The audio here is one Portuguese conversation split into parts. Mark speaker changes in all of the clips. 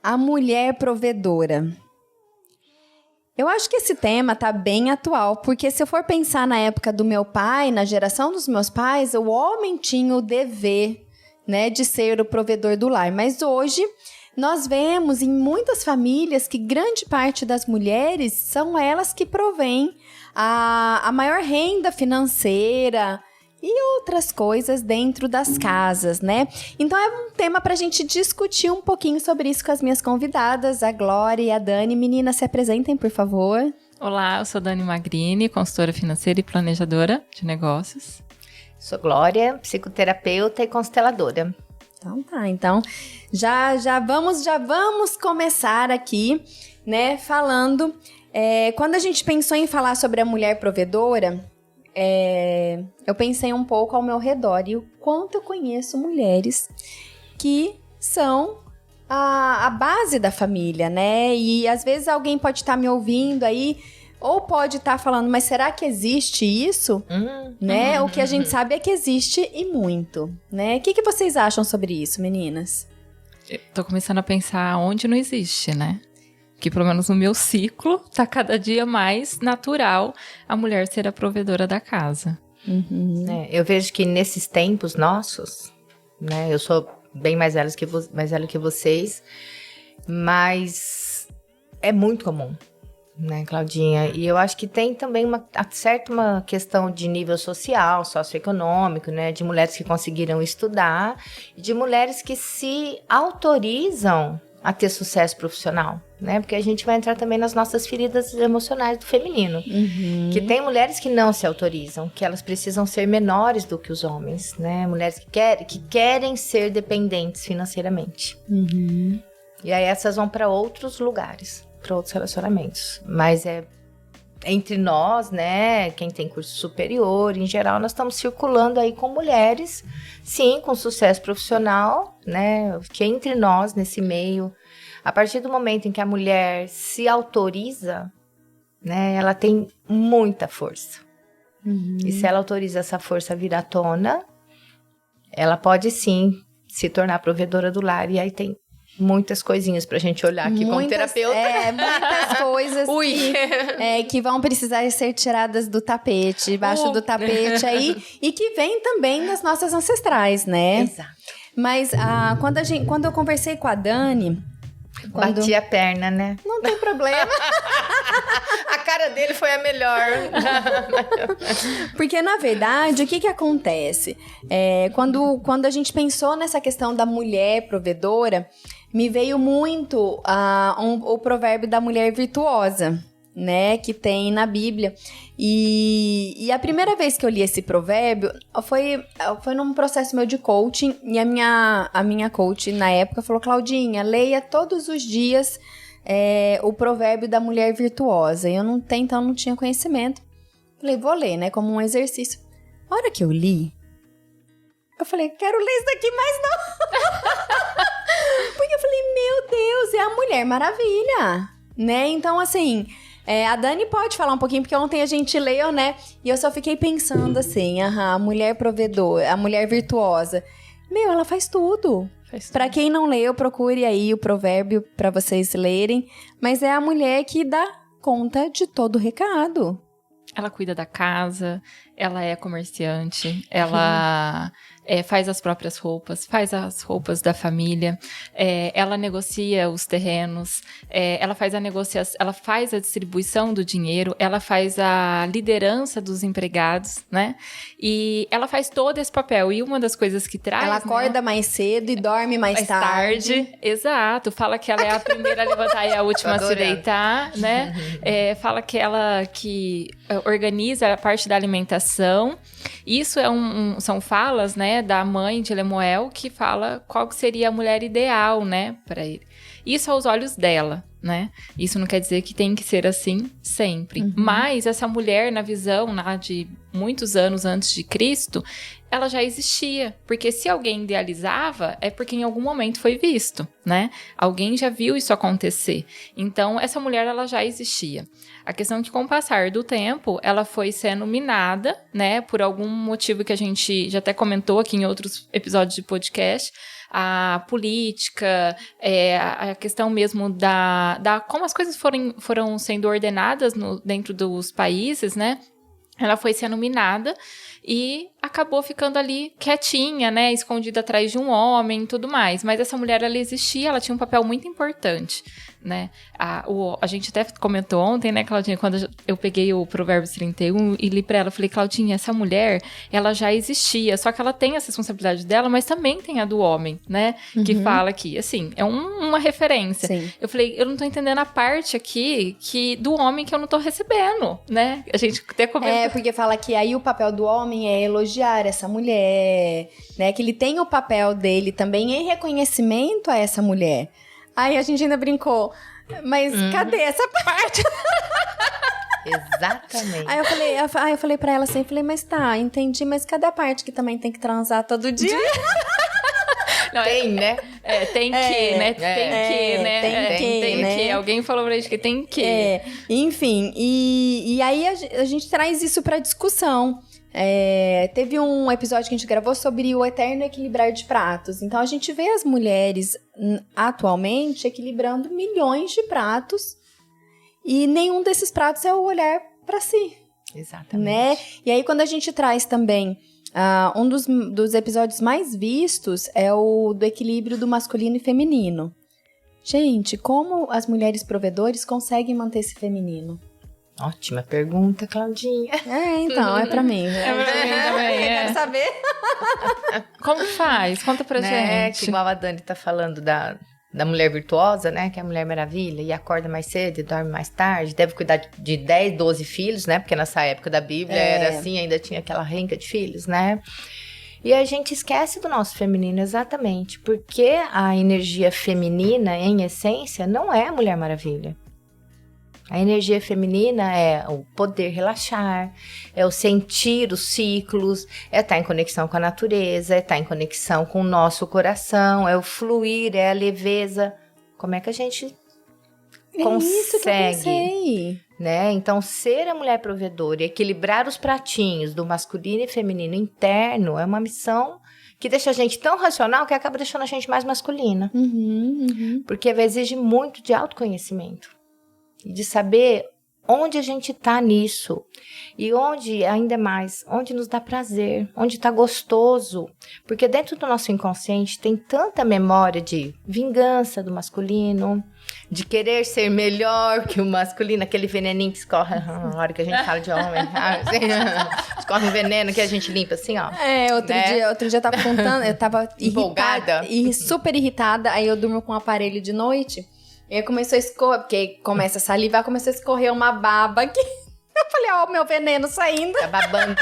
Speaker 1: A mulher provedora. Eu acho que esse tema tá bem atual, porque se eu for pensar na época do meu pai, na geração dos meus pais, o homem tinha o dever, né, de ser o provedor do lar. Mas hoje, nós vemos em muitas famílias que grande parte das mulheres são elas que provêm a maior renda financeira e outras coisas dentro das casas, né? Então é um tema para a gente discutir um pouquinho sobre isso com as minhas convidadas, a Glória e a Dani. Meninas, se apresentem, por favor.
Speaker 2: Olá, eu sou Dani Magrini, consultora financeira e planejadora de negócios.
Speaker 3: Sou Glória, psicoterapeuta e consteladora.
Speaker 1: Então já vamos começar aqui, né, falando, quando a gente pensou em falar sobre a mulher provedora, eu pensei um pouco ao meu redor e o quanto eu conheço mulheres que são a base da família, né? E às vezes alguém pode estar me ouvindo aí, ou pode estar falando, mas será que existe isso? Né? O que a gente sabe é que existe e muito, né? O que vocês acham sobre isso, meninas?
Speaker 2: Eu tô começando a pensar onde não existe, né? Que pelo menos no meu ciclo, tá cada dia mais natural a mulher ser a provedora da casa.
Speaker 3: Eu vejo que nesses tempos nossos, né? Eu sou bem mais velha que vocês, mas é muito comum, né, Claudinha? E eu acho que tem também uma questão de nível social, socioeconômico, né? De mulheres que conseguiram estudar e de mulheres que se autorizam a ter sucesso profissional, né? Porque a gente vai entrar também nas nossas feridas emocionais do feminino. Que tem mulheres que não se autorizam, que elas precisam ser menores do que os homens, né? Mulheres que querem ser dependentes financeiramente. E aí essas vão para outros lugares, para outros relacionamentos. Mas entre nós, né, quem tem curso superior, em geral, nós estamos circulando aí com mulheres, sim, com sucesso profissional, né, que entre nós, nesse meio, a partir do momento em que a mulher se autoriza, né, ela tem muita força. E se ela autoriza essa força a vir à tona, ela pode, sim, se tornar provedora do lar, e aí tem muitas coisinhas pra gente olhar aqui como terapeuta.
Speaker 1: Muitas coisas que vão precisar ser tiradas do tapete, debaixo do tapete aí, e que vem também das nossas ancestrais, né?
Speaker 3: Exato.
Speaker 1: Mas quando eu conversei com a Dani...
Speaker 3: Bati a perna, né?
Speaker 1: Não tem problema.
Speaker 3: A cara dele foi a melhor.
Speaker 1: Porque, na verdade, o que acontece? Quando a gente pensou nessa questão da mulher provedora, me veio muito o provérbio da mulher virtuosa, né? Que tem na Bíblia. E a primeira vez que eu li esse provérbio foi num processo meu de coaching. E a minha coach, na época, falou: Claudinha, leia todos os dias o provérbio da mulher virtuosa. E eu não tinha conhecimento. Falei, vou ler, né? Como um exercício. A hora que eu li, eu falei, quero ler isso daqui mais não. Porque eu falei, meu Deus, é a Mulher Maravilha, né? Então, assim, a Dani pode falar um pouquinho, porque ontem a gente leu, né? E eu só fiquei pensando assim, a mulher provedora, a mulher virtuosa. Meu, ela faz tudo. Pra quem não leu, procure aí o provérbio pra vocês lerem. Mas é a mulher que dá conta de todo o recado.
Speaker 2: Ela cuida da casa, ela é comerciante, ela faz as próprias roupas, faz as roupas da família, ela negocia os terrenos, ela faz a negociação, ela faz a distribuição do dinheiro, ela faz a liderança dos empregados, né? E ela faz todo esse papel. E uma das coisas que traz...
Speaker 1: Ela acorda mais cedo e dorme mais tarde.
Speaker 2: Exato. Fala que ela é a primeira a levantar e a última a se deitar, né? Fala que ela organiza a parte da alimentação. Isso são falas, né, da mãe de Lemuel, que fala qual que seria a mulher ideal, né, para ele. Isso aos olhos dela, né? Isso não quer dizer que tem que ser assim sempre. Mas essa mulher, na visão lá de muitos anos antes de Cristo, ela já existia. Porque se alguém idealizava, é porque em algum momento foi visto, né? Alguém já viu isso acontecer. Então, essa mulher, ela já existia. A questão é que, com o passar do tempo, ela foi sendo minada, né? Por algum motivo que a gente já até comentou aqui em outros episódios de podcast. a política, a questão mesmo da como as coisas foram sendo ordenadas dentro dos países, né? Ela foi sendo minada e acabou ficando ali quietinha, né? Escondida atrás de um homem e tudo mais. Mas essa mulher, ela existia, ela tinha um papel muito importante, né? A gente até comentou ontem, né, Claudinha, quando eu peguei o Provérbios 31 e li pra ela, eu falei, Claudinha, essa mulher, ela já existia, só que ela tem as responsabilidades dela, mas também tem a do homem, né? Que fala aqui, assim, é uma referência.
Speaker 1: Sim.
Speaker 2: Eu falei, eu não tô entendendo a parte aqui do homem que eu não tô recebendo, né? A gente até comentou.
Speaker 1: Porque fala que aí o papel do homem é elogiar essa mulher, né? Que ele tem o papel dele também em reconhecimento a essa mulher. Aí a gente ainda brincou, mas cadê essa parte?
Speaker 3: Exatamente.
Speaker 1: Aí eu falei pra ela assim, mas tá, entendi, mas cadê a parte que também tem que transar todo dia?
Speaker 3: Não, tem, né?
Speaker 2: Tem que, né? Tem que. Alguém falou pra gente que tem que.
Speaker 1: Enfim, e aí a gente traz isso pra discussão. Teve um episódio que a gente gravou sobre o eterno equilibrar de pratos. Então, a gente vê as mulheres atualmente equilibrando milhões de pratos e nenhum desses pratos é o olhar pra si.
Speaker 3: Exatamente.
Speaker 1: Né? E aí, quando a gente traz também... um dos episódios mais vistos é o do equilíbrio do masculino e feminino. Gente, como as mulheres provedores conseguem manter esse feminino?
Speaker 3: Ótima pergunta, Claudinha.
Speaker 1: Então, é pra mim.
Speaker 2: É pra mim também,
Speaker 1: Quero saber.
Speaker 2: Como faz? Conta pra gente.
Speaker 3: Que igual a Dani tá falando da mulher virtuosa, né? Que é a Mulher Maravilha. E acorda mais cedo e dorme mais tarde. Deve cuidar de 10, 12 filhos, né? Porque nessa época da Bíblia era assim, ainda tinha aquela renca de filhos, né? E a gente esquece do nosso feminino, exatamente. Porque a energia feminina, em essência, não é a Mulher Maravilha. A energia feminina é o poder relaxar, é o sentir os ciclos, é estar em conexão com a natureza, é estar em conexão com o nosso coração, é o fluir, é a leveza. Como é que a gente consegue?
Speaker 1: Isso que eu pensei.
Speaker 3: Né? Então, ser a mulher provedora e equilibrar os pratinhos do masculino e feminino interno é uma missão que deixa a gente tão racional que acaba deixando a gente mais masculina. Porque exige muito de autoconhecimento. E de saber onde a gente tá nisso. E onde, ainda mais, onde nos dá prazer, onde tá gostoso. Porque dentro do nosso inconsciente tem tanta memória de vingança do masculino, de querer ser melhor que o masculino, aquele veneninho que escorre na hora que a gente fala de homem. Escorre um veneno que a gente limpa assim, ó.
Speaker 1: Outro dia eu tava contando, eu tava
Speaker 3: empolgada
Speaker 1: e super irritada, aí eu durmo com o aparelho de noite. E aí começou a escorrer, porque começa a salivar, começou a escorrer uma baba aqui. Eu falei, ó, o meu veneno saindo.
Speaker 3: Tá babando.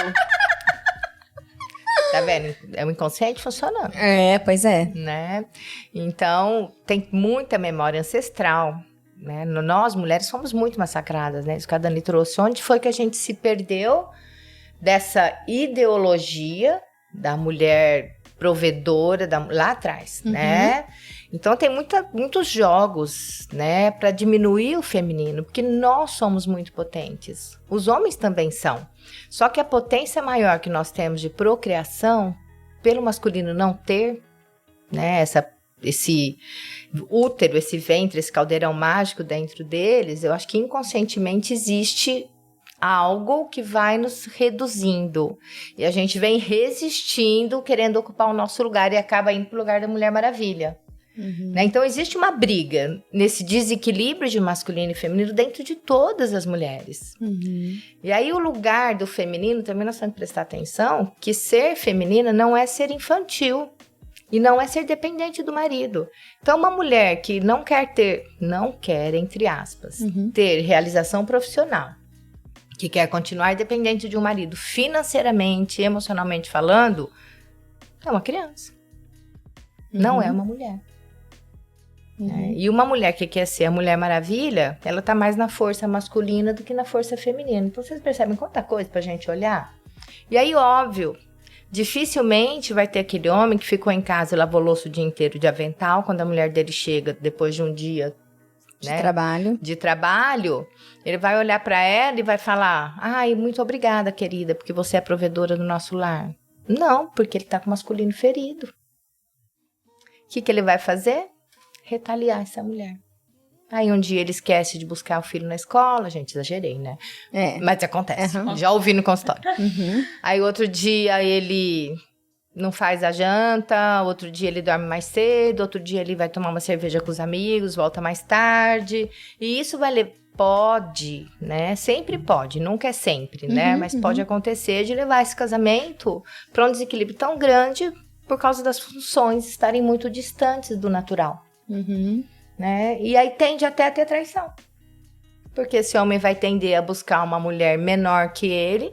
Speaker 3: Tá vendo? É o inconsciente funcionando.
Speaker 1: Pois é.
Speaker 3: Né? Então, tem muita memória ancestral. Né? Nós, mulheres, somos muito massacradas, né? Isso que a Dani trouxe. Onde foi que a gente se perdeu dessa ideologia da mulher provedora lá atrás, né? Então, tem muitos jogos, né, para diminuir o feminino, porque nós somos muito potentes. Os homens também são. Só que a potência maior que nós temos de procriação, pelo masculino não ter, né, esse útero, esse ventre, esse caldeirão mágico dentro deles, eu acho que inconscientemente existe algo que vai nos reduzindo. E a gente vem resistindo, querendo ocupar o nosso lugar e acaba indo para o lugar da Mulher Maravilha. Né? Então, existe uma briga nesse desequilíbrio de masculino e feminino dentro de todas as mulheres. E aí, o lugar do feminino, também nós temos que prestar atenção, que ser feminina não é ser infantil e não é ser dependente do marido. Então, uma mulher que não quer, entre aspas, ter realização profissional, que quer continuar dependente de um marido financeiramente, emocionalmente falando, é uma criança. Não é uma mulher. E uma mulher que quer ser a Mulher Maravilha, ela tá mais na força masculina do que na força feminina. Então, vocês percebem quanta coisa pra gente olhar? E aí, óbvio, dificilmente vai ter aquele homem que ficou em casa e lavou louça o dia inteiro de avental, quando a mulher dele chega depois de um dia de trabalho, ele vai olhar pra ela e vai falar, ai, muito obrigada, querida, porque você é provedora do nosso lar. Não, porque ele tá com o masculino ferido. O que ele vai fazer? Retaliar essa mulher. Aí um dia ele esquece de buscar o filho na escola. Gente, exagerei, né? Mas acontece. Já ouvi no consultório. Aí outro dia ele não faz a janta, outro dia ele dorme mais cedo, outro dia ele vai tomar uma cerveja com os amigos, volta mais tarde. E isso pode, né? Sempre pode, nunca é sempre, né? Mas pode acontecer de levar esse casamento para um desequilíbrio tão grande por causa das funções estarem muito distantes do natural. Né? E aí tende até a ter traição. Porque esse homem vai tender a buscar uma mulher menor que ele,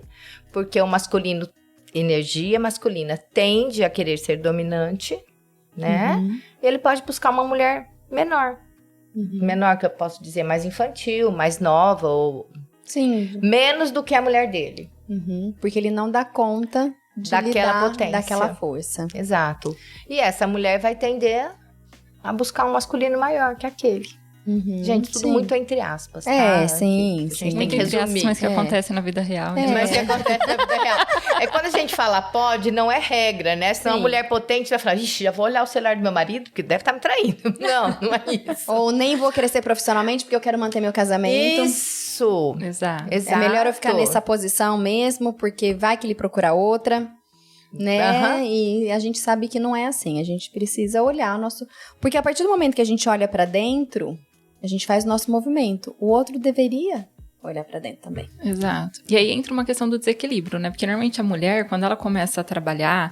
Speaker 3: porque o masculino, energia masculina, tende a querer ser dominante, né? E ele pode buscar uma mulher menor. Menor, que eu posso dizer, mais infantil, mais nova, ou menos do que a mulher dele.
Speaker 1: Porque ele não dá conta
Speaker 3: daquela potência,
Speaker 1: daquela força.
Speaker 3: Exato. E essa mulher vai tender a buscar um masculino maior que aquele. Gente, tudo muito entre aspas, tá?
Speaker 1: Sim.
Speaker 3: A gente tem
Speaker 2: muito
Speaker 3: que resumir.
Speaker 2: Mas que acontece na vida real.
Speaker 3: Mas que acontece na vida real. É quando a gente fala pode, não é regra, né? Senão a mulher potente vai falar, ixi, já vou olhar o celular do meu marido, porque deve estar me traindo. Não é isso.
Speaker 1: Ou nem vou crescer profissionalmente, porque eu quero manter meu casamento.
Speaker 3: Isso.
Speaker 2: Exato.
Speaker 1: É melhor eu ficar nessa posição mesmo, porque vai que ele procura outra. Né? E a gente sabe que não é assim. A gente precisa olhar o nosso... Porque a partir do momento que a gente olha pra dentro, a gente faz o nosso movimento. O outro deveria olhar pra dentro também.
Speaker 2: Exato. E aí entra uma questão do desequilíbrio, né? Porque normalmente a mulher, quando ela começa a trabalhar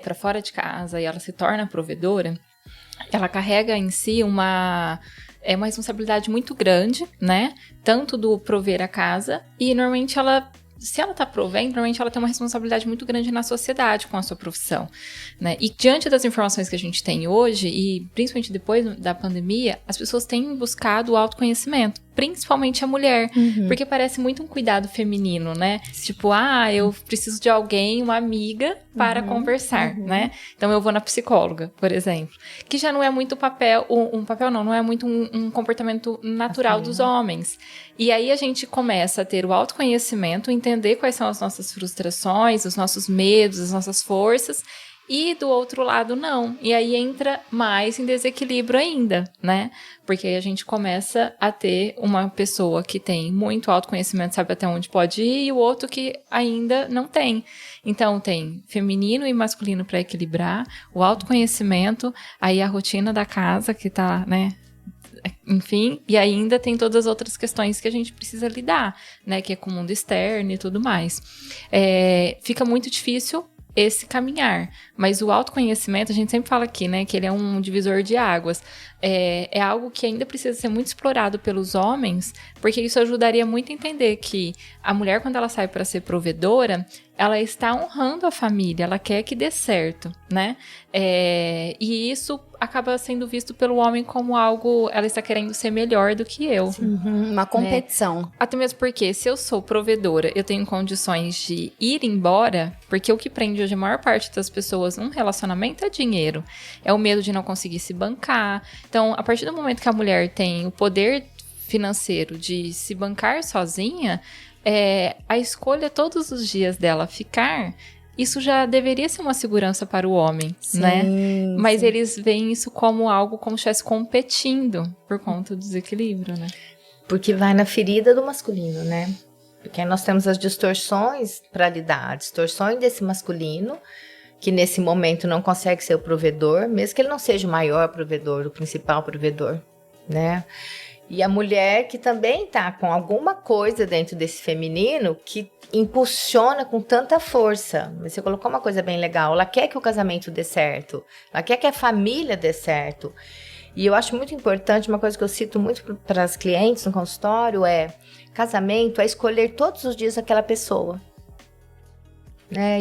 Speaker 2: pra fora de casa e ela se torna provedora, ela carrega em si uma responsabilidade muito grande, né? Tanto do prover a casa e normalmente se ela tá provendo, normalmente ela tem uma responsabilidade muito grande na sociedade com a sua profissão, né? E diante das informações que a gente tem hoje, e principalmente depois da pandemia, as pessoas têm buscado o autoconhecimento, principalmente a mulher, porque parece muito um cuidado feminino, né? Tipo, eu preciso de alguém, uma amiga, para conversar, né? Então eu vou na psicóloga, por exemplo, que já não é muito não é muito um comportamento natural dos homens. E aí a gente começa a ter o autoconhecimento, entender quais são as nossas frustrações, os nossos medos, as nossas forças, e do outro lado não. E aí entra mais em desequilíbrio ainda, né? Porque aí a gente começa a ter uma pessoa que tem muito autoconhecimento, sabe até onde pode ir, e o outro que ainda não tem. Então tem feminino e masculino para equilibrar, o autoconhecimento, aí a rotina da casa que tá, né? Enfim, e ainda tem todas as outras questões que a gente precisa lidar, né? Que é com o mundo externo e tudo mais. Fica muito difícil esse caminhar, mas o autoconhecimento, a gente sempre fala aqui, né, que ele é um divisor de águas, é algo que ainda precisa ser muito explorado pelos homens, porque isso ajudaria muito a entender que a mulher, quando ela sai para ser provedora, ela está honrando a família, ela quer que dê certo, né, e isso acaba sendo visto pelo homem como algo, ela está querendo ser melhor do que eu.
Speaker 1: Uma competição.
Speaker 2: Né? Até mesmo porque, se eu sou provedora, eu tenho condições de ir embora, porque o que prende hoje a maior parte das pessoas num relacionamento é dinheiro. É o medo de não conseguir se bancar. Então, a partir do momento que a mulher tem o poder financeiro de se bancar sozinha, a escolha todos os dias dela ficar, isso já deveria ser uma segurança para o homem, né? Mas eles veem isso como algo como se estivesse competindo por conta do desequilíbrio, né?
Speaker 3: Porque vai na ferida do masculino, né? Porque aí nós temos as distorções para lidar, distorções desse masculino, que nesse momento não consegue ser o provedor, mesmo que ele não seja o maior provedor, o principal provedor, né? E a mulher que também tá com alguma coisa dentro desse feminino que impulsiona com tanta força. Você colocou uma coisa bem legal, ela quer que o casamento dê certo, ela quer que a família dê certo. E eu acho muito importante, uma coisa que eu cito muito para as clientes no consultório casamento é escolher todos os dias aquela pessoa.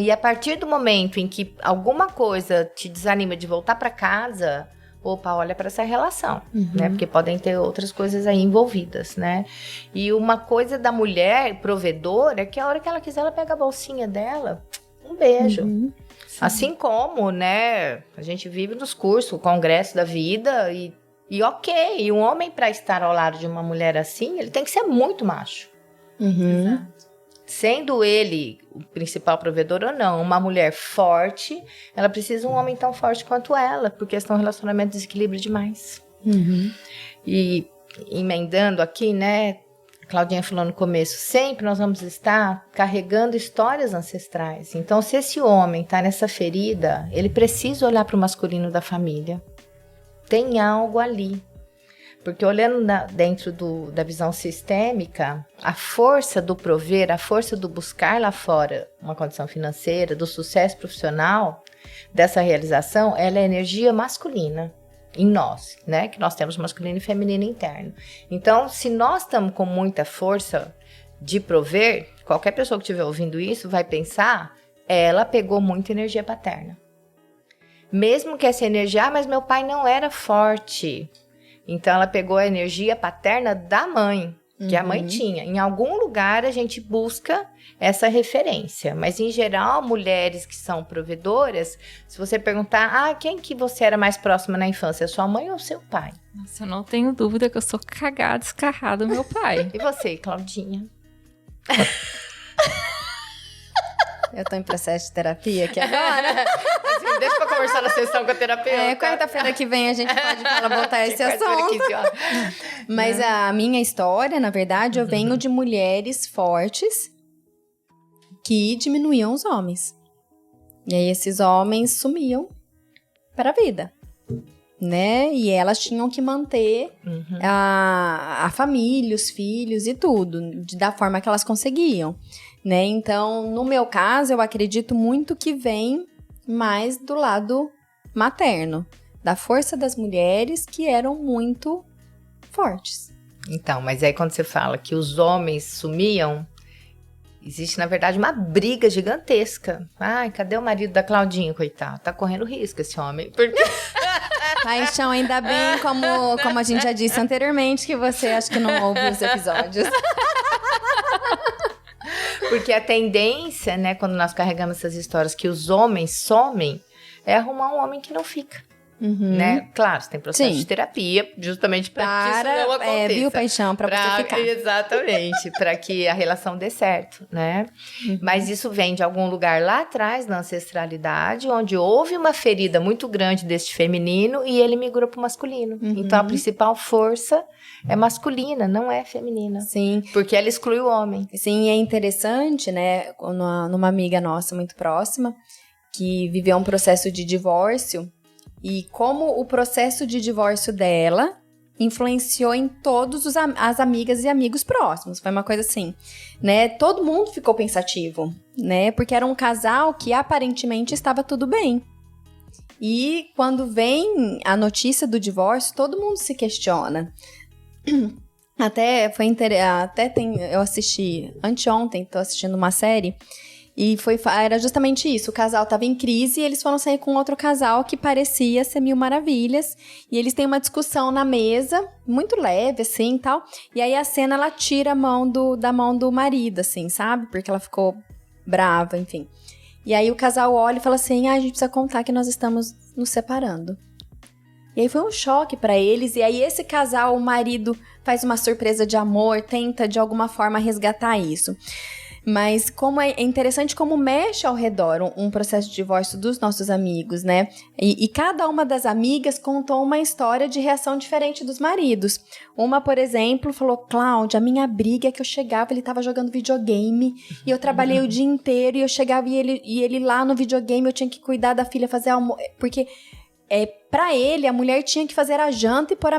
Speaker 3: E a partir do momento em que alguma coisa te desanima de voltar para casa, olha para essa relação, né? Porque podem ter outras coisas aí envolvidas, né? E uma coisa da mulher provedora é que a hora que ela quiser, ela pega a bolsinha dela, um beijo. Assim como, né? A gente vive nos cursos, o congresso da vida e ok. Um homem para estar ao lado de uma mulher assim, ele tem que ser muito macho.
Speaker 2: Exato.
Speaker 3: Sendo ele o principal provedor ou não, uma mulher forte, ela precisa de um homem tão forte quanto ela, porque senão o relacionamento desequilibra demais. E emendando aqui, né, a Claudinha falou no começo, sempre nós vamos estar carregando histórias ancestrais. Então, se esse homem está nessa ferida, ele precisa olhar para o masculino da família. Tem algo ali. Porque olhando dentro da visão sistêmica, a força do prover, a força do buscar lá fora uma condição financeira, do sucesso profissional, dessa realização, ela é energia masculina em nós, né? Que nós temos masculino e feminino interno. Então, se nós estamos com muita força de prover, qualquer pessoa que estiver ouvindo isso vai pensar, ela pegou muita energia paterna. Mesmo que essa energia, mas meu pai não era forte. Então, ela pegou a energia paterna da mãe, que a mãe tinha. Em algum lugar, a gente busca essa referência. Mas, em geral, mulheres que são provedoras, se você perguntar, quem que você era mais próxima na infância, sua mãe ou seu pai?
Speaker 2: Nossa, eu não tenho dúvida que eu sou cagada, escarrada do meu pai.
Speaker 3: E você, Claudinha?
Speaker 1: Eu tô em processo de terapia aqui agora.
Speaker 3: Assim, deixa pra conversar na sessão com a terapeuta.
Speaker 1: Quarta-feira que vem a gente pode voltar esse assunto. Mas a minha história, na verdade, eu venho de mulheres fortes que diminuíam os homens. E aí esses homens sumiam para a vida, né? E elas tinham que manter a família, os filhos e tudo, da forma que elas conseguiam. Né? Então, no meu caso, eu acredito muito que vem mais do lado materno, da força das mulheres que eram muito fortes.
Speaker 3: Então, mas aí quando você fala que os homens sumiam, existe, na verdade, uma briga gigantesca. Ai, cadê o marido da Claudinha, coitado? Tá correndo risco esse homem. Porque...
Speaker 1: Paixão, ainda bem, como a gente já disse anteriormente, que você acha que não ouve os episódios.
Speaker 3: Porque a tendência, né, quando nós carregamos essas histórias que os homens somem, é arrumar um homem que não fica. Né? Claro, você tem processo de terapia, justamente para que isso não aconteça.
Speaker 1: Viu, Paixão? Para você ficar.
Speaker 3: Exatamente, para que a relação dê certo, né? Mas isso vem de algum lugar lá atrás, na ancestralidade, onde houve uma ferida muito grande deste feminino e ele migrou para o masculino. Então, a principal força é masculina, não é feminina.
Speaker 1: Sim.
Speaker 3: Porque ela exclui o homem.
Speaker 1: Sim, é interessante, né? Numa amiga nossa muito próxima, que viveu um processo de divórcio, e como o processo de divórcio dela influenciou em todos as amigas e amigos próximos. Foi uma coisa assim, né? Todo mundo ficou pensativo, né? Porque era um casal que aparentemente estava tudo bem. E quando vem a notícia do divórcio, todo mundo se questiona. Eu assisti anteontem, tô assistindo uma série, e era justamente isso, o casal tava em crise e eles foram sair com outro casal que parecia ser mil maravilhas, e eles têm uma discussão na mesa, muito leve, assim, tal, e aí a cena, ela tira da mão do marido, assim, sabe, porque ela ficou brava, enfim. E aí o casal olha e fala assim, a gente precisa contar que nós estamos nos separando. E aí foi um choque pra eles, e aí esse casal, o marido faz uma surpresa de amor, tenta de alguma forma resgatar isso. Mas como é interessante como mexe ao redor um processo de divórcio dos nossos amigos, né? E cada uma das amigas contou uma história de reação diferente dos maridos. Uma, por exemplo, falou, Cláudia, a minha briga é que eu chegava, ele tava jogando videogame, e eu trabalhei o dia inteiro, e eu chegava e ele lá no videogame, eu tinha que cuidar da filha, fazer almoço, porque... Pra ele, a mulher tinha que fazer a janta e pôr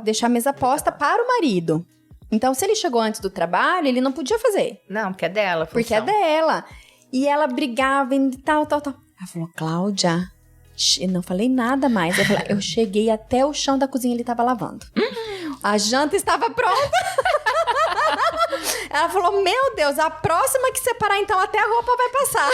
Speaker 1: deixar a mesa posta para o marido. Então, se ele chegou antes do trabalho, ele não podia fazer.
Speaker 3: Não, porque é dela a função.
Speaker 1: Porque é dela. E ela brigava e tal. Ela falou, Cláudia, eu não falei nada mais. Eu cheguei até o chão da cozinha, ele estava lavando. A janta estava pronta. Ela falou, meu Deus, a próxima que separar, então, até a roupa vai passar.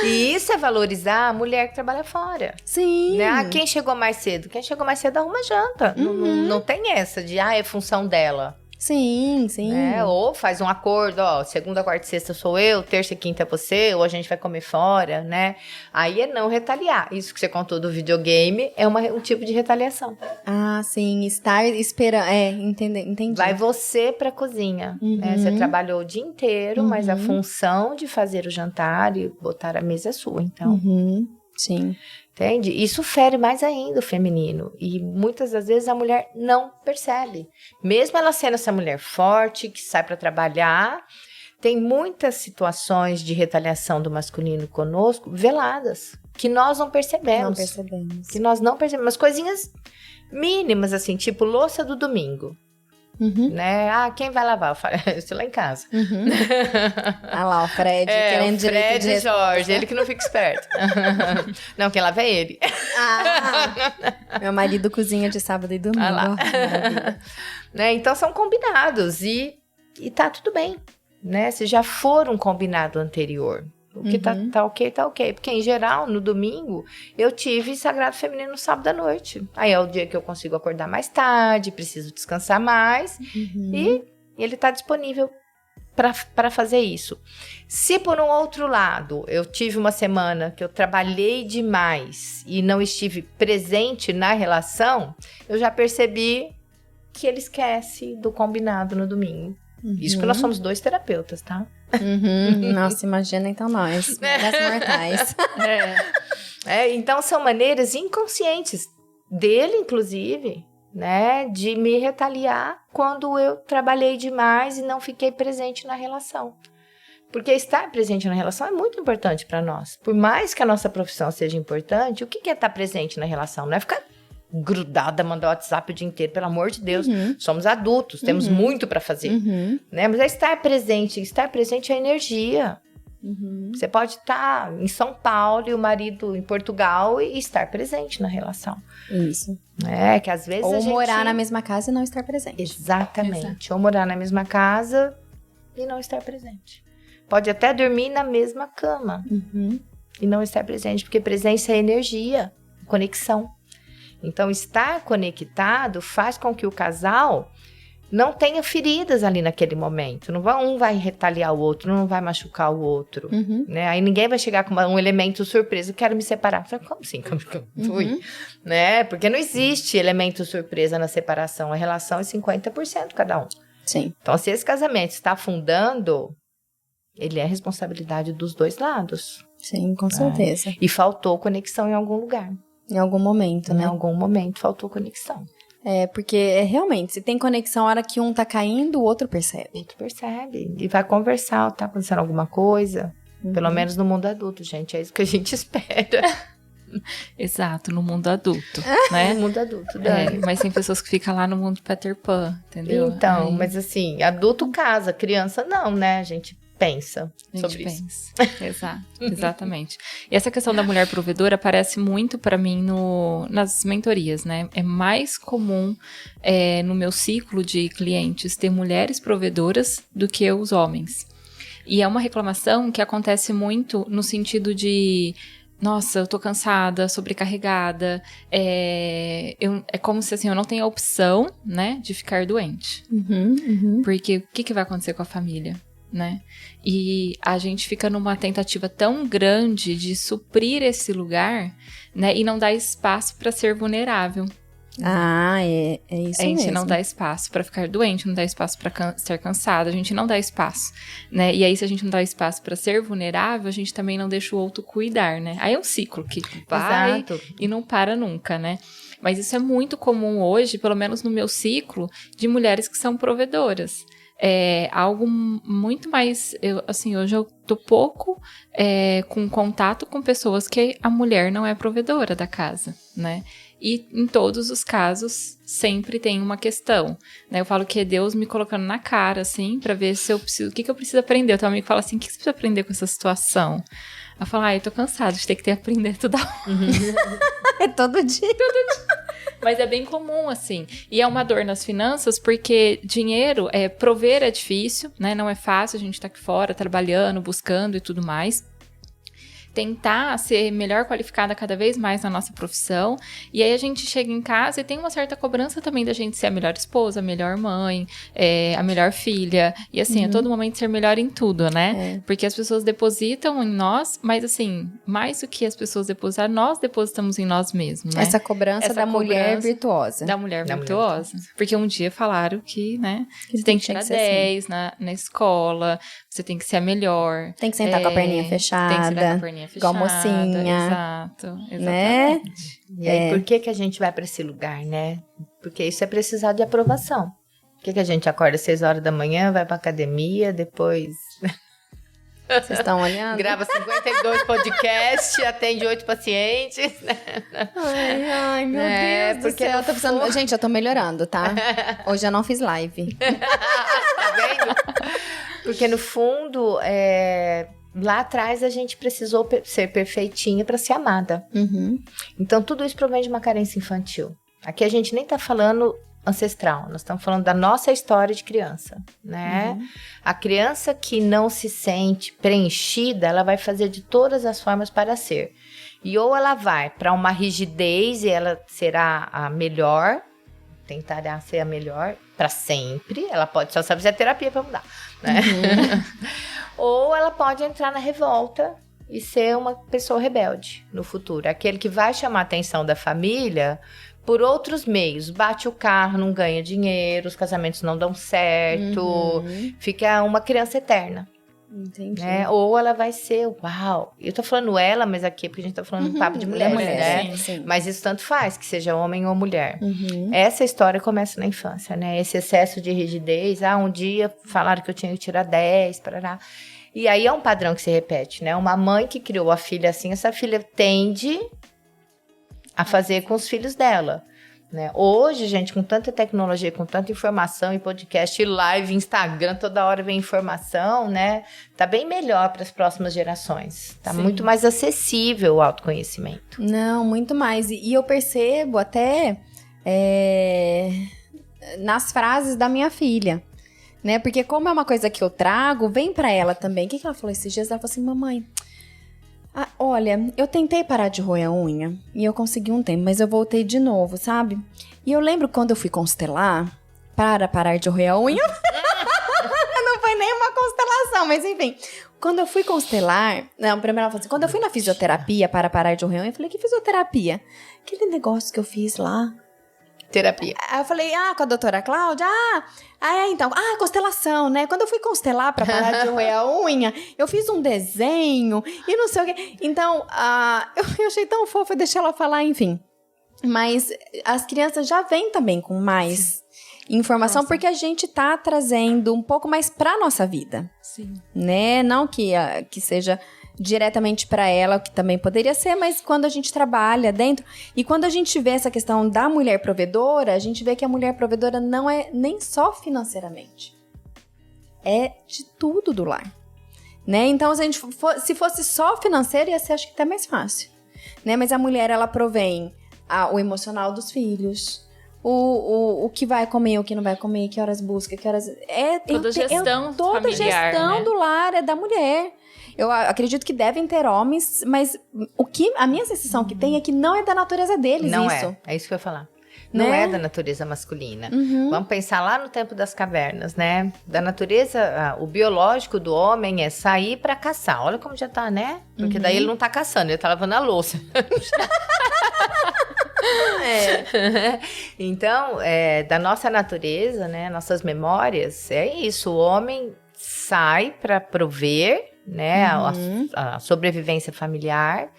Speaker 3: E isso é valorizar a mulher que trabalha fora.
Speaker 1: Sim.
Speaker 3: Né? Quem chegou mais cedo? Quem chegou mais cedo arruma janta. Não tem essa de, é função dela.
Speaker 1: Sim, sim.
Speaker 3: Né? Ou faz um acordo, ó, segunda, quarta e sexta sou eu, terça e quinta é você, ou a gente vai comer fora, né? Aí é não retaliar. Isso que você contou do videogame é um tipo de retaliação.
Speaker 1: Ah, sim, estar esperando, entendi.
Speaker 3: Vai você pra cozinha, né? Você trabalhou o dia inteiro, mas a função de fazer o jantar e botar a mesa é sua, então.
Speaker 1: Sim.
Speaker 3: Entende? Isso fere mais ainda o feminino. E muitas das vezes a mulher não percebe. Mesmo ela sendo essa mulher forte, que sai para trabalhar, tem muitas situações de retaliação do masculino conosco veladas, que nós não percebemos.
Speaker 1: Não percebemos.
Speaker 3: Que nós não percebemos. Mas coisinhas mínimas, assim, tipo louça do domingo. Né? Ah, quem vai lavar? Eu falo, eu estou lá em casa.
Speaker 1: Ah lá, o Fred querendo direito de
Speaker 3: Fred e Jorge, ele que não fica esperto. Não, quem lava é ele.
Speaker 1: Meu marido cozinha de sábado e domingo.
Speaker 3: Ah lá. Né? Então são combinados e tá tudo bem, né? Se já for um combinado anterior. O que tá ok, tá ok. Porque, em geral, no domingo, eu tive Sagrado Feminino no sábado à noite. Aí é o dia que eu consigo acordar mais tarde, preciso descansar mais. E ele tá disponível para fazer isso. Se, por um outro lado, eu tive uma semana que eu trabalhei demais e não estive presente na relação, eu já percebi que ele esquece do combinado no domingo. Isso que nós somos 2 terapeutas, tá?
Speaker 1: Nossa, imagina então nós, das mortais.
Speaker 3: Então são maneiras inconscientes dele, inclusive, né, de me retaliar quando eu trabalhei demais e não fiquei presente na relação. Porque estar presente na relação é muito importante para nós. Por mais que a nossa profissão seja importante, o que é estar presente na relação? Não é ficar grudada, mandar WhatsApp o dia inteiro, pelo amor de Deus. Somos adultos, temos muito para fazer, né? Mas é estar presente é energia. Você pode estar em São Paulo e o marido em Portugal e estar presente na relação.
Speaker 1: Isso.
Speaker 3: É, que às vezes
Speaker 1: ou
Speaker 3: a gente...
Speaker 1: morar na mesma casa e não estar presente.
Speaker 3: Exatamente. Exato. Ou morar na mesma casa e não estar presente. Pode até dormir na mesma cama e não estar presente, porque presença é energia, conexão. Então, estar conectado faz com que o casal não tenha feridas ali naquele momento. Um vai retaliar o outro, não vai machucar o outro. Né? Aí ninguém vai chegar com um elemento surpresa, quero me separar. Falo, como assim? Né? Porque não existe elemento surpresa na separação. A relação é 50% cada um.
Speaker 1: Sim.
Speaker 3: Então, se esse casamento está afundando, ele é responsabilidade dos 2 lados.
Speaker 1: Sim, com certeza.
Speaker 3: E faltou conexão em algum lugar.
Speaker 1: Em algum momento, né?
Speaker 3: Em algum momento faltou conexão.
Speaker 1: Porque realmente, se tem conexão, a hora que um tá caindo, o outro percebe.
Speaker 3: O outro percebe. E vai conversar, tá acontecendo alguma coisa. Pelo menos no mundo adulto, gente. É isso que a gente espera.
Speaker 2: Exato, no mundo adulto, né?
Speaker 3: No mundo adulto, Dani.
Speaker 2: Mas tem pessoas que ficam lá no mundo Peter Pan, entendeu?
Speaker 3: Então, mas assim, adulto casa, criança não, né? A gente pensa sobre isso.
Speaker 2: Exato, exatamente. E essa questão da mulher provedora aparece muito para mim nas mentorias, né? É mais comum no meu ciclo de clientes ter mulheres provedoras do que os homens. E é uma reclamação que acontece muito no sentido de... Nossa, eu tô cansada, sobrecarregada. É como se assim, eu não tenho a opção, né, de ficar doente. Porque o que vai acontecer com a família? Né? E a gente fica numa tentativa tão grande de suprir esse lugar, né? E não dá espaço para ser vulnerável.
Speaker 1: É isso mesmo.
Speaker 2: A gente não dá espaço para ficar doente, não dá espaço para estar cansado, a gente não dá espaço, né? E aí, se a gente não dá espaço para ser vulnerável, a gente também não deixa o outro cuidar, né? Aí é um ciclo que vai e não para nunca, né? Mas isso é muito comum hoje, pelo menos no meu ciclo, de mulheres que são provedoras. É algo muito mais... hoje eu tô pouco com contato com pessoas que a mulher não é provedora da casa, né? E em todos os casos, sempre tem uma questão, né? Eu falo que é Deus me colocando na cara, assim, pra ver se eu preciso... O que eu preciso aprender? O teu amigo fala assim, o que você precisa aprender com essa situação? Eu falo, eu tô cansada de ter que aprender tudo.
Speaker 1: É todo dia.
Speaker 2: Mas é bem comum, assim. E é uma dor nas finanças, porque dinheiro, prover é difícil, né? Não é fácil, a gente tá aqui fora trabalhando, buscando e tudo mais. tentar ser melhor qualificada cada vez mais na nossa profissão. E aí a gente chega em casa e tem uma certa cobrança também da gente ser a melhor esposa, a melhor mãe, a melhor filha. E assim, a todo momento ser melhor em tudo, né? Porque as pessoas depositam em nós, mas assim, mais do que as pessoas depositaram, nós depositamos em nós mesmos, né?
Speaker 1: Essa cobrança da mulher virtuosa.
Speaker 2: Da mulher virtuosa. Porque um dia falaram que, né, você tem que tirar 10 assim. na escola, você tem que ser a melhor.
Speaker 1: Tem que sentar com a perninha fechada.
Speaker 2: Tem que sentar com a perninha fechada.
Speaker 1: Igual mocinha.
Speaker 2: Exato, exatamente.
Speaker 1: Né?
Speaker 3: E aí, por que a gente vai para esse lugar, né? Porque isso é precisar de aprovação. Por que a gente acorda às 6 horas da manhã, vai pra academia, depois...
Speaker 1: Vocês estão olhando?
Speaker 3: Grava 52 podcasts, atende 8 pacientes.
Speaker 1: Ai, meu Deus do céu. Eu tô precisando... Gente, eu tô melhorando, tá? Hoje eu não fiz live.
Speaker 3: Tá vendo? Porque no fundo, lá atrás a gente precisou ser perfeitinha para ser amada. Então tudo isso provém de uma carência infantil. Aqui a gente nem tá falando ancestral, nós estamos falando da nossa história de criança, né? A criança que não se sente preenchida, ela vai fazer de todas as formas para ser. E ou ela vai para uma rigidez e ela será a melhor, tentará ser a melhor para sempre, ela pode só fazer a terapia para mudar, né? Ou ela pode entrar na revolta e ser uma pessoa rebelde no futuro, aquele que vai chamar a atenção da família por outros meios, bate o carro, não ganha dinheiro, os casamentos não dão certo, fica uma criança eterna.
Speaker 1: Entendi.
Speaker 3: Né? Ou ela vai ser, uau, eu tô falando ela, mas aqui é porque a gente tá falando do papo de mulher, né?
Speaker 1: Sim.
Speaker 3: Mas isso tanto faz, que seja homem ou mulher. Essa história começa na infância, né? Esse excesso de rigidez, um dia falaram que eu tinha que tirar 10, parará. E aí é um padrão que se repete, né? Uma mãe que criou a filha assim, essa filha tende a fazer com os filhos dela, né? Hoje, gente, com tanta tecnologia, com tanta informação e podcast, e live, Instagram, toda hora vem informação, né? Tá bem melhor para as próximas gerações. Tá muito mais acessível o autoconhecimento.
Speaker 1: Não, muito mais. E eu percebo até nas frases da minha filha, né? Porque como é uma coisa que eu trago, vem para ela também. O que ela falou esses dias? Ela falou assim, mamãe... olha, eu tentei parar de roer a unha e eu consegui um tempo, mas eu voltei de novo, sabe? E eu lembro quando eu fui constelar para parar de roer a unha. Não foi nem uma constelação, mas enfim. Quando eu fui constelar... Não, primeiro ela falou assim, quando eu fui na fisioterapia para parar de roer a unha, eu falei, que fisioterapia? Aquele negócio que eu fiz lá.
Speaker 3: Terapia.
Speaker 1: Aí eu falei, com a doutora Cláudia, então, constelação, né? Quando eu fui constelar pra parar de roer a unha, eu fiz um desenho e não sei o quê. Então, eu achei tão fofo, eu deixei ela falar, enfim. Mas as crianças já vêm também com mais informação, porque a gente tá trazendo um pouco mais pra nossa vida.
Speaker 2: Sim.
Speaker 1: Né? Não que seja... diretamente para ela, o que também poderia ser, mas quando a gente trabalha dentro, e quando a gente vê essa questão da mulher provedora, a gente vê que a mulher provedora não é nem só financeiramente, é de tudo do lar, né? Então, se fosse só financeiro, ia ser, acho que até mais fácil, né? Mas a mulher, ela provém o emocional dos filhos, o que vai comer, o que não vai comer, que horas busca, que horas...
Speaker 2: Toda gestão
Speaker 1: toda
Speaker 2: familiar,
Speaker 1: gestão
Speaker 2: né?
Speaker 1: do lar é da mulher. Eu acredito que devem ter homens, mas a minha sensação que tem é que não é da natureza deles
Speaker 3: não
Speaker 1: isso.
Speaker 3: É isso que eu ia falar. Não é da natureza masculina. Vamos pensar lá no tempo das cavernas, né? Da natureza, o biológico do homem é sair pra caçar. Olha como já tá, né? Porque daí ele não tá caçando, ele tá lavando a louça. Então, da nossa natureza, né? Nossas memórias, é isso. O homem sai pra prover, né? A sobrevivência familiar,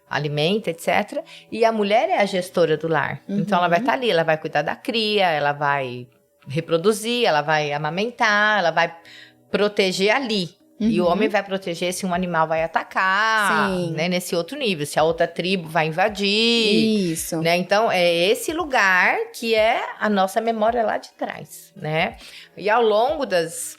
Speaker 3: alimenta, etc. E a mulher é a gestora do lar. Então, ela vai estar ali, ela vai cuidar da cria, ela vai reproduzir, ela vai amamentar, ela vai proteger ali. E o homem vai proteger se um animal vai atacar, né? Nesse outro nível, se a outra tribo vai invadir.
Speaker 1: Isso.
Speaker 3: Né? Então, é esse lugar que é a nossa memória lá de trás, né? E ao longo das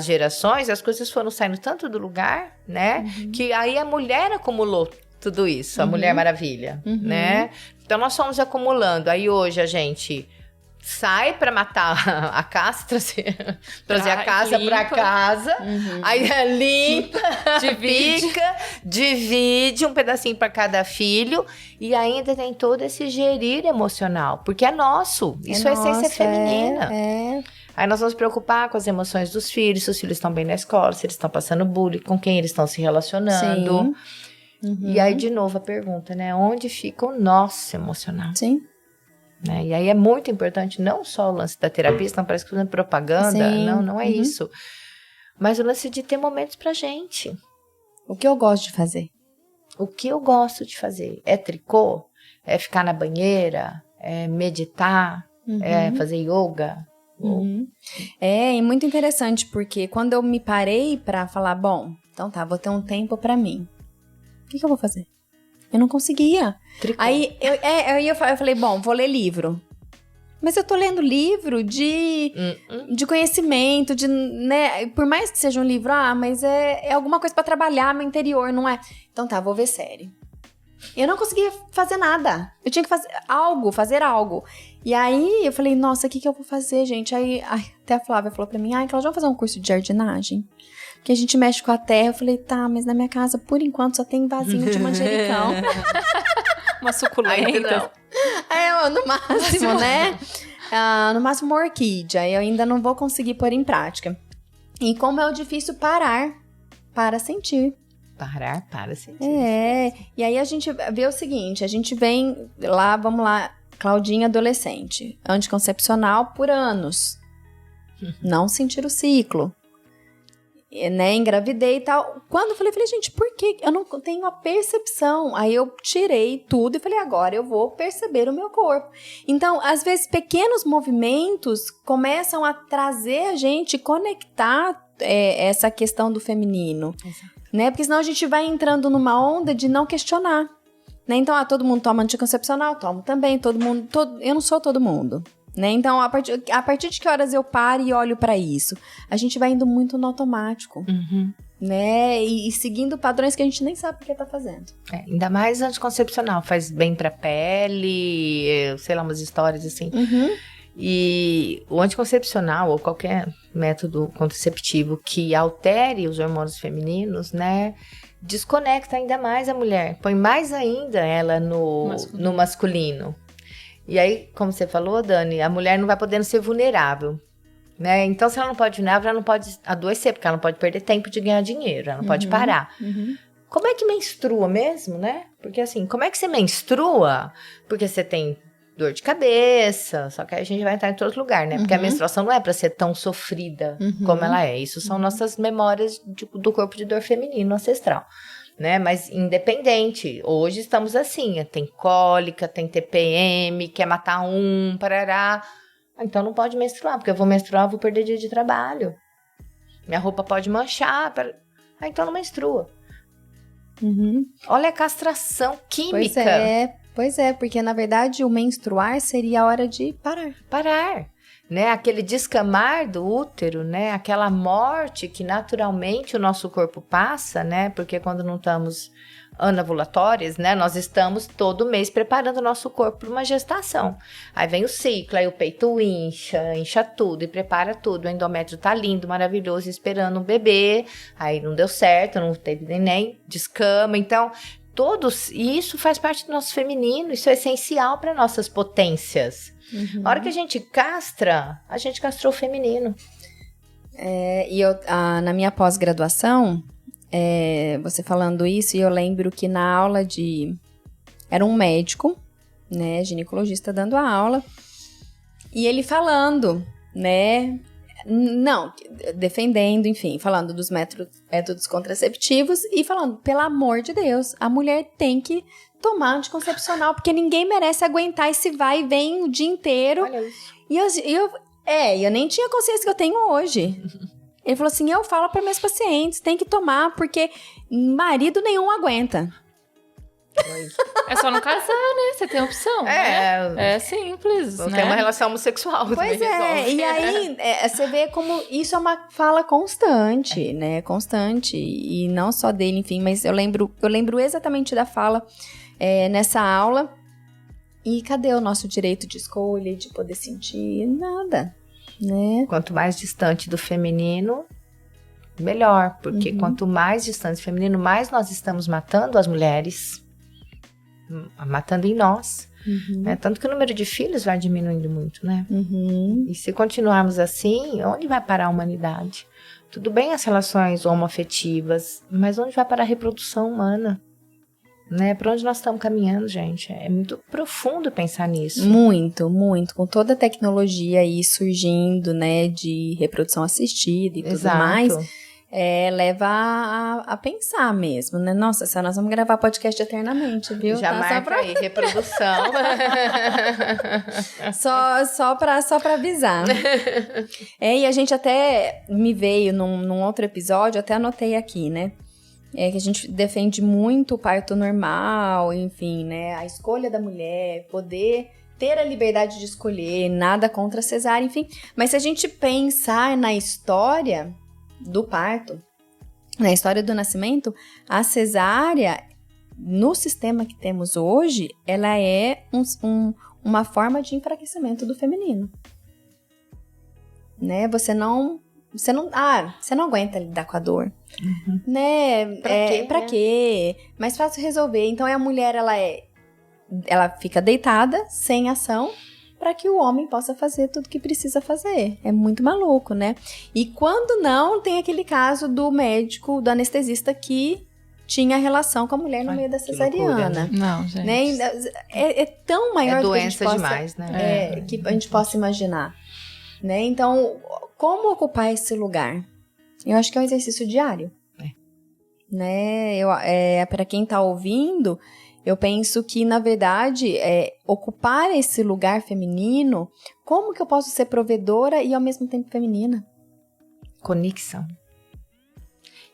Speaker 3: gerações, as coisas foram saindo tanto do lugar, né? Que aí a mulher acumulou tudo isso, a Mulher Maravilha, né? Então, nós fomos acumulando. Aí, hoje, a gente sai pra matar a casa, trazer a casa pra casa, aí limpa, pica, divide um pedacinho pra cada filho, e ainda tem todo esse gerir emocional, porque é nosso, isso é essência feminina. Aí nós vamos preocupar com as emoções dos filhos, se os filhos estão bem na escola, se eles estão passando bullying, com quem eles estão se relacionando. E aí, de novo, a pergunta, né? Onde fica o nosso emocional?
Speaker 1: Sim.
Speaker 3: Né? E aí é muito importante, não só o lance da terapia, senão parece que fazendo propaganda, não é isso. Mas o lance de ter momentos pra gente.
Speaker 1: O que eu gosto de fazer?
Speaker 3: O que eu gosto de fazer? É tricô? É ficar na banheira? É meditar? É fazer yoga?
Speaker 1: É, e muito interessante, porque quando eu me parei pra falar, bom, então tá, vou ter um tempo pra mim. O que eu vou fazer? Eu não conseguia. Tricô. Aí eu falei, bom, vou ler livro. Mas eu tô lendo livro de conhecimento, né? Por mais que seja um livro, mas é alguma coisa pra trabalhar meu interior, não é? Então tá, vou ver série. Eu não conseguia fazer nada. Eu tinha que fazer algo. E aí eu falei, nossa, o que eu vou fazer, gente? Aí até a Flávia falou pra mim, Cláudia, vamos fazer um curso de jardinagem? Que a gente mexe com a terra. Eu falei, tá, mas na minha casa, por enquanto, só tem vasinho de manjericão.
Speaker 2: Uma suculenta.
Speaker 1: No máximo, né? No máximo, uma orquídea. Eu ainda não vou conseguir pôr em prática. E como é difícil parar para sentir.
Speaker 3: Parar para sentir.
Speaker 1: E aí a gente vê o seguinte, a gente vem lá, vamos lá, Claudinha adolescente, anticoncepcional por anos. Não sentir o ciclo. Né, engravidei e tal. Quando eu falei, gente, por que eu não tenho a percepção? Aí eu tirei tudo e falei, agora eu vou perceber o meu corpo. Então, às vezes, pequenos movimentos começam a trazer a gente, conectar essa questão do feminino. Né? Porque senão a gente vai entrando numa onda de não questionar. Né? Então, todo mundo toma anticoncepcional, tomo também, eu não sou todo mundo. Né? Então, a partir de que horas eu paro e olho pra isso? A gente vai indo muito no automático. Né? E seguindo padrões que a gente nem sabe o que tá fazendo.
Speaker 3: Ainda mais anticoncepcional. Faz bem pra pele, sei lá, umas histórias assim. E o anticoncepcional ou qualquer método contraceptivo que altere os hormônios femininos, né? Desconecta ainda mais a mulher. Põe mais ainda ela no masculino. E aí, como você falou, Dani, a mulher não vai podendo ser vulnerável, né? Então, se ela não pode vulnerável, ela não pode adoecer, porque ela não pode perder tempo de ganhar dinheiro, ela não pode parar. Como é que menstrua mesmo, né? Porque assim, como é que você menstrua? Porque você tem dor de cabeça, só que aí a gente vai entrar em todo lugar, né? Porque a menstruação não é pra ser tão sofrida como ela é. Isso são nossas memórias do corpo de dor feminino ancestral. Né? Mas independente, hoje estamos assim, tem cólica, tem TPM, quer matar parará, então não pode menstruar, porque eu vou menstruar, eu vou perder dia de trabalho, minha roupa pode manchar, então não menstrua. Olha a castração química.
Speaker 1: Pois é, porque na verdade o menstruar seria a hora de parar. Né, aquele descamar do útero, né, aquela morte que naturalmente o nosso corpo passa, né, porque quando não estamos anovulatórias, né, nós estamos todo mês preparando o nosso corpo para uma gestação. Aí vem o ciclo, aí o peito incha tudo e prepara tudo, o endométrio tá lindo, maravilhoso, esperando um bebê, aí não deu certo, não teve neném, descama, então e isso faz parte do nosso feminino, isso é essencial para nossas potências. A hora que a gente castrou o feminino. E eu, na minha pós-graduação, você falando isso, e eu lembro que na aula era um médico, né, ginecologista dando a aula, e ele falando, né, não, defendendo, enfim, falando dos métodos contraceptivos e falando, pelo amor de Deus, a mulher tem que tomar anticoncepcional, porque ninguém merece aguentar esse vai e vem o dia inteiro.
Speaker 3: Olha isso.
Speaker 1: E eu nem tinha consciência que eu tenho hoje. Ele falou assim, eu falo para meus pacientes, tem que tomar, porque marido nenhum aguenta.
Speaker 2: É só não casar, né? Você tem opção, né? É simples,
Speaker 3: não
Speaker 2: né?
Speaker 3: tem uma relação homossexual.
Speaker 1: Pois e aí você vê como isso é uma fala constante, né? Constante, e não só dele, enfim, mas eu lembro exatamente da fala nessa aula. E cadê o nosso direito de escolha, de poder sentir? Nada, né?
Speaker 3: Quanto mais distante do feminino, melhor. Porque quanto mais distante do feminino, mais nós estamos matando as mulheres. Matando em nós. Né? Tanto que o número de filhos vai diminuindo muito, né? E se continuarmos assim, onde vai parar a humanidade? Tudo bem as relações homoafetivas, mas onde vai parar a reprodução humana? Né? Para onde nós estamos caminhando, gente? É muito profundo pensar nisso.
Speaker 1: Muito, muito. Com toda a tecnologia aí surgindo, né, de reprodução assistida e tudo mais, leva a pensar mesmo, né? Nossa, nós vamos gravar podcast eternamente, viu?
Speaker 3: Já marca aí, reprodução.
Speaker 1: só pra avisar. E a gente até me veio num outro episódio, até anotei aqui, né? Que a gente defende muito o parto normal, enfim, né? A escolha da mulher, poder ter a liberdade de escolher, nada contra a cesárea, enfim. Mas se a gente pensar na história do parto, na história do nascimento, a cesárea, no sistema que temos hoje, ela é uma forma de enfraquecimento do feminino. Né? Você não aguenta lidar com a dor. Né? Pra quê? Mais fácil resolver. Então, a mulher, ela fica deitada, sem ação, para que o homem possa fazer tudo que precisa fazer. É muito maluco, né? E quando não, tem aquele caso do médico, do anestesista que tinha relação com a mulher no meio da cesariana.
Speaker 2: Loucura, né? Não, gente.
Speaker 1: Né? É tão maior do que a gente possa...
Speaker 3: demais, né?
Speaker 1: Que a gente possa imaginar. Né? Então, como ocupar esse lugar? Eu acho que é um exercício diário. Né? Para quem tá ouvindo, eu penso que, na verdade, ocupar esse lugar feminino, como que eu posso ser provedora e, ao mesmo tempo, feminina?
Speaker 3: Conexão.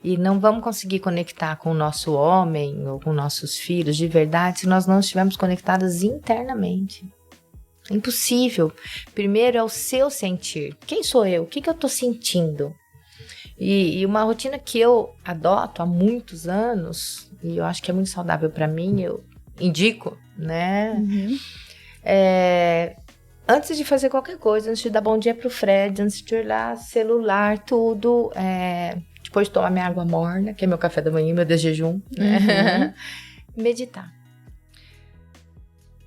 Speaker 3: E não vamos conseguir conectar com o nosso homem ou com nossos filhos de verdade se nós não estivermos conectadas internamente. É impossível. Primeiro é o seu sentir. Quem sou eu? O que eu tô sentindo? E uma rotina que eu adoto há muitos anos, e eu acho que é muito saudável para mim, eu indico, né? Antes de fazer qualquer coisa, antes de dar bom dia pro Fred, antes de olhar celular, tudo, depois de tomar minha água morna, que é meu café da manhã, meu desjejum, meditar.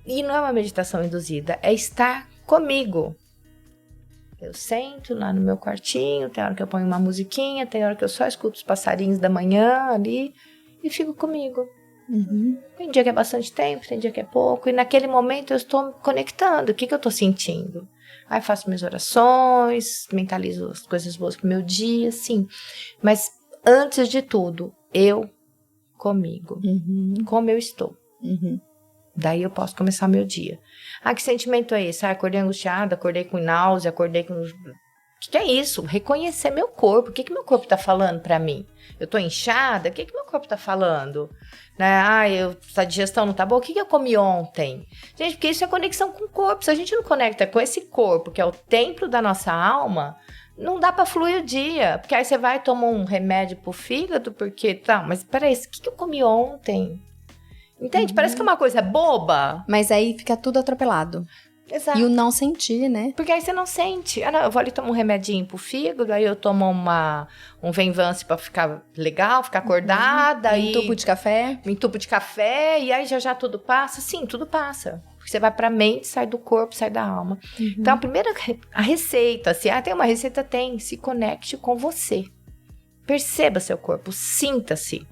Speaker 3: E não é uma meditação induzida, é estar comigo. Eu sento lá no meu quartinho, tem hora que eu ponho uma musiquinha, tem hora que eu só escuto os passarinhos da manhã ali e fico comigo. Tem dia que é bastante tempo, tem dia que é pouco, e naquele momento eu estou me conectando. O que eu estou sentindo? Aí faço minhas orações, mentalizo as coisas boas pro meu dia, sim. Mas antes de tudo, eu comigo. Como eu estou. Daí eu posso começar meu dia. Que sentimento é esse? Acordei angustiada, acordei com náusea, acordei com... O que é isso? Reconhecer meu corpo. O que meu corpo tá falando pra mim? Eu tô inchada? O que meu corpo tá falando? Né? Essa digestão não tá boa? O que eu comi ontem? Gente, porque isso é conexão com o corpo. Se a gente não conecta com esse corpo, que é o templo da nossa alma, não dá pra fluir o dia. Porque aí você vai tomar um remédio pro fígado, porque... mas peraí, o que eu comi ontem? Entende? Parece que é uma coisa boba.
Speaker 1: Mas aí fica tudo atropelado.
Speaker 3: Exato.
Speaker 1: E o não sentir, né?
Speaker 3: Porque aí você não sente. Eu vou ali tomar um remedinho pro fígado, aí eu tomo um Venvance pra ficar legal, ficar acordada.
Speaker 1: Me entupo de café.
Speaker 3: Me entupo de café, e aí já tudo passa. Sim, tudo passa. Porque você vai pra mente, sai do corpo, sai da alma. Então, a receita, se tem uma receita, se conecte com você. Perceba seu corpo, sinta-se.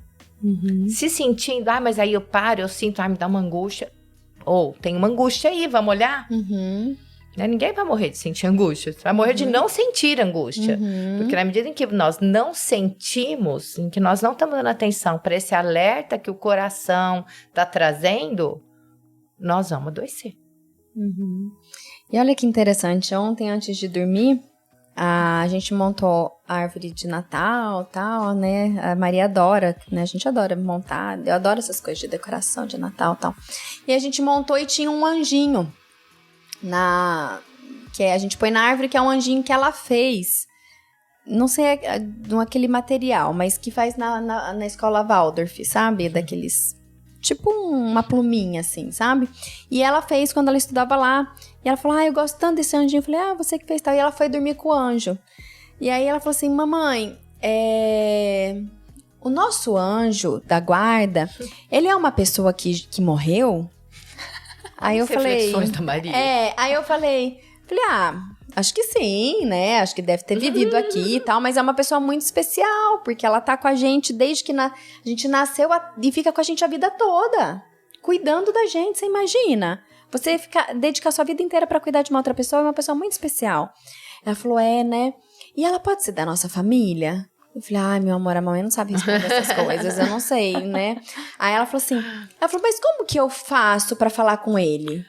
Speaker 3: Se sentindo, mas aí eu paro, eu sinto, me dá uma angústia. Tem uma angústia aí, vamos olhar? Ninguém vai morrer de sentir angústia. Vai morrer de não sentir angústia. Porque na medida em que nós não sentimos, em que nós não estamos dando atenção para esse alerta que o coração está trazendo, nós vamos adoecer.
Speaker 1: E olha que interessante, ontem antes de dormir, a gente montou a árvore de Natal, tal, né? A Maria adora, né? A gente adora montar, eu adoro essas coisas de decoração de Natal, tal. E a gente montou e tinha um anjinho que a gente põe na árvore, que é um anjinho que ela fez. Não sei aquele material, mas que faz na escola Waldorf, sabe? Daqueles tipo uma pluminha, assim, sabe? E ela fez quando ela estudava lá. E ela falou, eu gosto tanto desse anjinho. Eu falei, você que fez tal. E ela foi dormir com o anjo. E aí ela falou assim, mamãe, o nosso anjo da guarda, ele é uma pessoa que morreu? Aí eu falei...
Speaker 3: Reflexões da Maria.
Speaker 1: Aí eu falei, acho que sim, né? Acho que deve ter vivido aqui e tal, mas é uma pessoa muito especial, porque ela tá com a gente desde que a gente nasceu e fica com a gente a vida toda, cuidando da gente, você imagina? Você dedicar sua vida inteira pra cuidar de uma outra pessoa é uma pessoa muito especial. Ela falou, né? E ela pode ser da nossa família? Eu falei, meu amor, a mamãe não sabe responder essas coisas, eu não sei, né? Aí ela falou assim, mas como que eu faço pra falar com ele?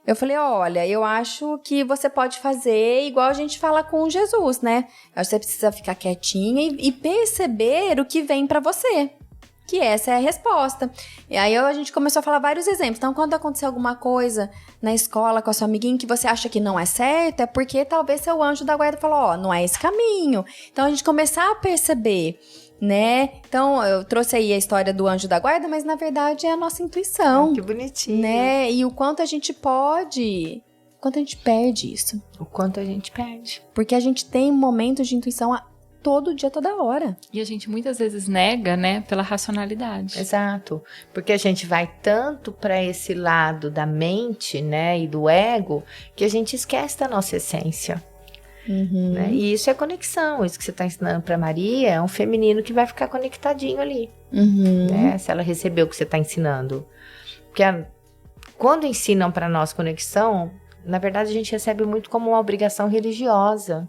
Speaker 1: Eu falei, olha, eu acho que você pode fazer igual a gente fala com Jesus, né? Você precisa ficar quietinha e perceber o que vem pra você. Que essa é a resposta. E aí a gente começou a falar vários exemplos. Então, quando acontecer alguma coisa na escola com a sua amiguinha que você acha que não é certo, é porque talvez seu anjo da guarda falou, não é esse caminho. Então, a gente começar a perceber, né? Então, eu trouxe aí a história do anjo da guarda, mas na verdade é a nossa intuição.
Speaker 3: Que bonitinho.
Speaker 1: Né? E o quanto a gente pode... O quanto a gente perde isso.
Speaker 3: O quanto a gente perde.
Speaker 1: Porque a gente tem momentos de intuição todo dia, toda hora.
Speaker 2: E a gente muitas vezes nega, né, pela racionalidade.
Speaker 3: Exato. Porque a gente vai tanto para esse lado da mente, né, e do ego, que a gente esquece da nossa essência. Né? E isso é conexão. Isso que você está ensinando para Maria é um feminino que vai ficar conectadinho ali. Né, se ela receber o que você está ensinando. Porque quando ensinam para nós conexão, na verdade, a gente recebe muito como uma obrigação religiosa,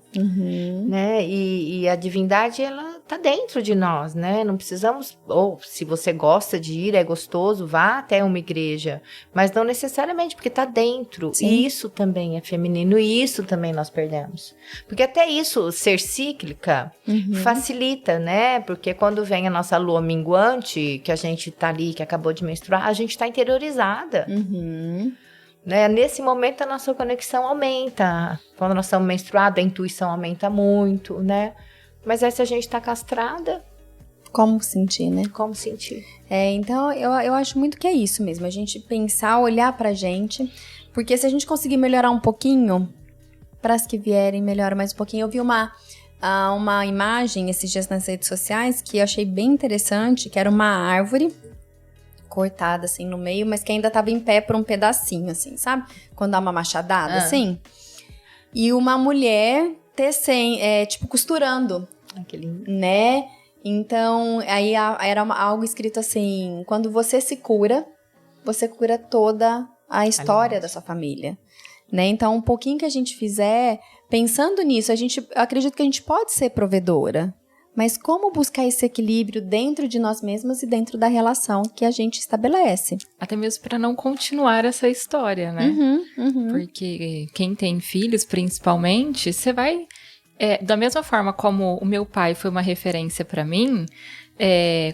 Speaker 3: né? E a divindade, ela tá dentro de nós, né? Não precisamos... Ou, se você gosta de ir, é gostoso, vá até uma igreja. Mas não necessariamente, porque tá dentro. Sim. E isso também é feminino, e isso também nós perdemos. Porque até isso, ser cíclica, facilita, né? Porque quando vem a nossa lua minguante, que a gente tá ali, que acabou de menstruar, a gente tá interiorizada. Né? Nesse momento a nossa conexão aumenta. Quando nós estamos menstruados, a intuição aumenta muito, né? Mas aí se a gente tá castrada...
Speaker 1: Como sentir, né?
Speaker 3: Como sentir.
Speaker 1: Então eu acho muito que é isso mesmo. A gente pensar, olhar pra gente. Porque se a gente conseguir melhorar um pouquinho, para as que vierem, melhora mais um pouquinho. Eu vi uma imagem esses dias nas redes sociais que eu achei bem interessante, que era uma árvore cortada, assim, no meio, mas que ainda tava em pé por um pedacinho, assim, sabe? Quando dá uma machadada, assim. E uma mulher tipo, costurando. Que lindo. Né? Então, aí era algo escrito assim, quando você se cura, você cura toda a história da sua família. Né? Então, um pouquinho que a gente fizer, pensando nisso, eu acredito que a gente pode ser provedora. Mas como buscar esse equilíbrio dentro de nós mesmos e dentro da relação que a gente estabelece?
Speaker 2: Até mesmo para não continuar essa história, né? Porque quem tem filhos, principalmente, você vai... da mesma forma como o meu pai foi uma referência para mim,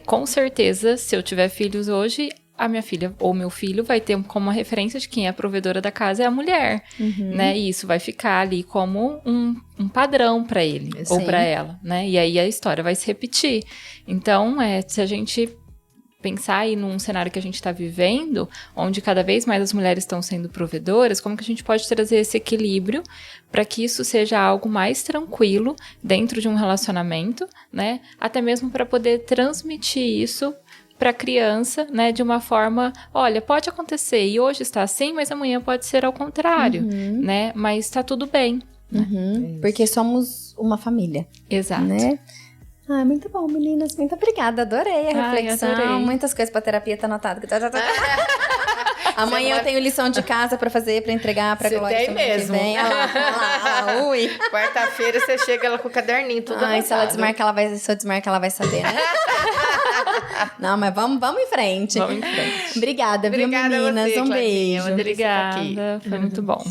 Speaker 2: com certeza, se eu tiver filhos hoje, a minha filha ou meu filho vai ter como uma referência de quem é a provedora da casa é a mulher, né? E isso vai ficar ali como um padrão para ele ou para ela, né? E aí a história vai se repetir. Então, se a gente pensar aí num cenário que a gente está vivendo, onde cada vez mais as mulheres estão sendo provedoras, como que a gente pode trazer esse equilíbrio para que isso seja algo mais tranquilo dentro de um relacionamento, né? Até mesmo para poder transmitir isso para a criança, né, de uma forma, olha, pode acontecer, e hoje está assim, mas amanhã pode ser ao contrário, né, mas está tudo bem. Né?
Speaker 1: Porque somos uma família.
Speaker 2: Exato.
Speaker 1: Né? Muito bom, meninas, muito obrigada, adorei a reflexão,
Speaker 2: adorei.
Speaker 1: Muitas coisas para terapia, tá anotado. Amanhã eu tenho lição de casa pra fazer, pra entregar pra Glória.
Speaker 3: Você tem mesmo.
Speaker 1: Olha lá, ui.
Speaker 3: Quarta-feira você chega ela com o caderninho, tudo anotado.
Speaker 1: Se eu desmarcar, ela vai saber, né? Não, mas vamos em frente.
Speaker 2: Vamos em frente.
Speaker 1: Obrigada, viu, meninas?
Speaker 3: Você,
Speaker 1: um beijo.
Speaker 2: Obrigada, foi muito bom.